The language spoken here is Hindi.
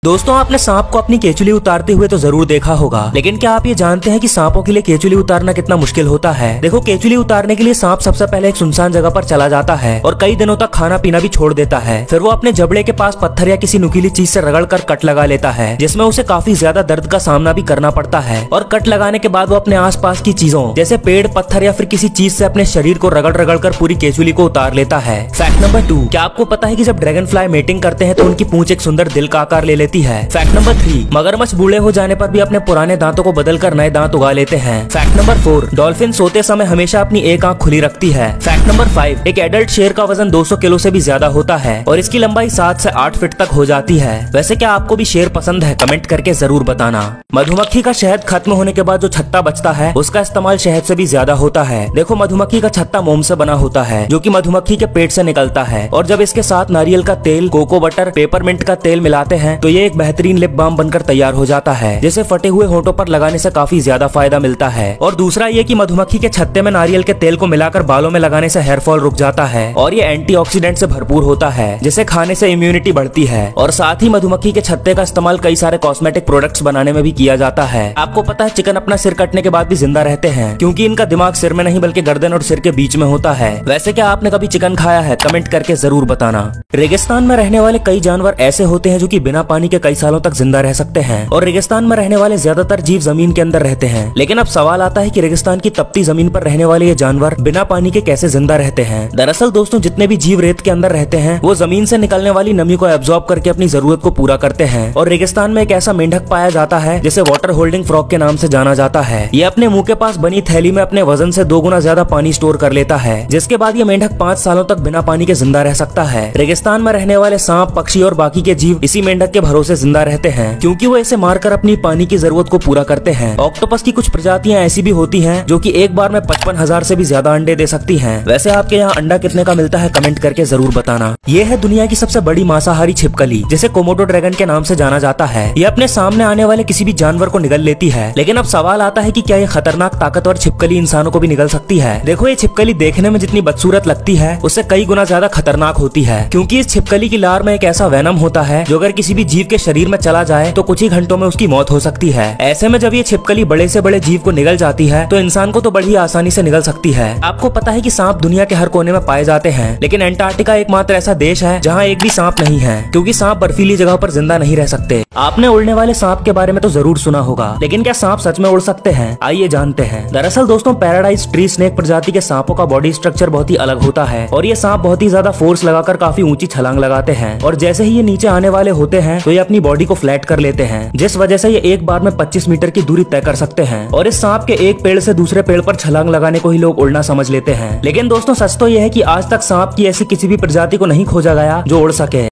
दोस्तों आपने सांप को अपनी केचुली उतारते हुए तो जरूर देखा होगा, लेकिन क्या आप ये जानते हैं कि सांपों के लिए केचुली उतारना कितना मुश्किल होता है। देखो, केचुली उतारने के लिए सांप सबसे पहले एक सुनसान जगह पर चला जाता है और कई दिनों तक खाना पीना भी छोड़ देता है। फिर वो अपने जबड़े के पास पत्थर या किसी नुकीली चीज से रगड़ कर कट लगा लेता है, जिसमें उसे काफी ज्यादा दर्द का सामना भी करना पड़ता है। और कट लगाने के बाद वो अपने आसपास की चीजों जैसे पेड़, पत्थर या फिर किसी चीज से अपने शरीर को रगड़ रगड़ कर पूरी केचुली को उतार लेता है। फैक्ट नंबर 2, क्या आपको पता है कि जब ड्रैगन फ्लाई मेटिंग करते हैं तो उनकी पूंछ एक सुंदर दिल का आकार ले लेती है। फैक्ट नंबर 3, मगरमच्छ बूढ़े हो जाने पर भी अपने पुराने दांतों को बदलकर नए दांत उगा लेते हैं। फैक्ट नंबर 4, डॉल्फिन सोते समय हमेशा अपनी एक आंख खुली रखती है। फैक्ट नंबर 5, एक एडल्ट शेर का वजन 200 किलो से भी ज्यादा होता है और इसकी लंबाई 7 से 8 फीट तक हो जाती है। वैसे क्या आपको भी शेर पसंद है? कमेंट करके जरूर बताना। मधुमक्खी का शहद खत्म होने के बाद जो छत्ता बचता है उसका इस्तेमाल शहद से भी ज्यादा होता है। देखो, मधुमक्खी का छत्ता मोम से बना होता है जो कि मधुमक्खी के पेट से निकलता है, और जब इसके साथ नारियल का तेल, कोको बटर, पेपरमिंट का तेल मिलाते हैं तो ये एक बेहतरीन लिप बाम बनकर तैयार हो जाता है, जिसे फटे हुए होंठों पर लगाने से काफी ज्यादा फायदा मिलता है। और दूसरा ये कि मधुमक्खी के छत्ते में नारियल के तेल को मिलाकर बालों में लगाने से हेयर फॉल रुक जाता है, और ये एंटीऑक्सीडेंट से भरपूर होता है जिसे खाने से इम्यूनिटी बढ़ती है। और साथ ही मधुमक्खी के छत्ते का इस्तेमाल कई सारे कॉस्मेटिक प्रोडक्ट्स बनाने में भी किया जाता है। आपको पता है चिकन अपना सिर कटने के बाद भी जिंदा रहते हैं क्योंकि इनका दिमाग सिर में नहीं बल्कि गर्दन और सिर के बीच में होता है। वैसे क्या आपने कभी चिकन खाया है? कमेंट करके जरूर बताना। रेगिस्तान में रहने वाले कई जानवर ऐसे होते हैं जो कि बिना पानी के कई सालों तक जिंदा रह सकते हैं, और रेगिस्तान में रहने वाले ज्यादातर जीव जमीन के अंदर रहते हैं। लेकिन अब सवाल आता है कि रेगिस्तान की तपती जमीन पर रहने वाले ये जानवर बिना पानी के कैसे जिंदा रहते हैं। दरअसल दोस्तों, जितने भी जीव रेत के अंदर रहते हैं वो जमीन से निकलने वाली नमी को एब्जॉर्ब करके अपनी जरूरत को पूरा करते हैं। और रेगिस्तान में एक ऐसा मेंढक पाया जाता है जिसे वाटर होल्डिंग फ्रॉग के नाम से जाना जाता है। ये अपने मुंह के पास बनी थैली में अपने वजन से 2 गुना ज्यादा पानी स्टोर कर लेता है, जिसके बाद ये मेंढक 5 सालों तक बिना पानी के जिंदा रह सकता है। रेगिस्तान में रहने वाले सांप, पक्षी और बाकी के जीव इसी मेंढक के भरोसे जिंदा रहते हैं क्योंकि वो इसे मारकर अपनी पानी की जरूरत को पूरा करते हैं। ऑक्टोपस की कुछ प्रजातियां ऐसी भी होती हैं जो कि एक बार में 55,000 से भी ज्यादा अंडे दे सकती हैं। वैसे आपके यहाँ अंडा कितने का मिलता है? कमेंट करके जरूर बताना। ये है दुनिया की सबसे बड़ी मांसाहारी छिपकली, जिसे कोमोडो ड्रैगन के नाम से जाना जाता है। ये अपने सामने आने वाले किसी भी जानवर को निगल लेती है, लेकिन अब सवाल आता है कि क्या ये खतरनाक ताकतवर छिपकली इंसानों को भी निगल सकती है? देखो, ये छिपकली देखने में जितनी बदसूरत लगती है उससे कई गुना ज्यादा खतरनाक होती है, क्योंकि इस छिपकली की लार में एक ऐसा वेनम होता है जो अगर किसी भी जीव के शरीर में चला जाए तो कुछ ही घंटों में उसकी मौत हो सकती है। ऐसे में जब ये छिपकली बड़े से बड़े जीव को निगल जाती है तो इंसान को तो बड़ी आसानी से निगल सकती है। आपको पता है कि सांप दुनिया के हर कोने में पाए जाते हैं, लेकिन अंटार्कटिका एकमात्र ऐसा देश है जहाँ एक भी सांप नहीं है, क्योंकि सांप बर्फीली जगह पर जिंदा नहीं रह सकते। आपने उड़ने वाले सांप के बारे में तो जरूर सुना होगा, लेकिन क्या सांप सच में उड़ सकते हैं? आइए जानते हैं। दरअसल दोस्तों, पैराडाइज ट्री स्नेक प्रजाति के सांपों का बॉडी स्ट्रक्चर बहुत ही अलग होता है, और ये सांप बहुत ही ज्यादा फोर्स लगाकर काफी ऊंची छलांग लगाते हैं, और जैसे ही ये नीचे आने वाले होते हैं तो ये अपनी बॉडी को फ्लैट कर लेते हैं, जिस वजह से ये एक बार में 25 मीटर की दूरी तय कर सकते हैं। और इस सांप के एक पेड़ से दूसरे पेड़ पर छलांग लगाने को ही लोग उड़ना समझ लेते हैं। लेकिन दोस्तों, सच तो यह है कि आज तक सांप की ऐसी किसी भी प्रजाति को नहीं खोजा गया जो उड़ सके।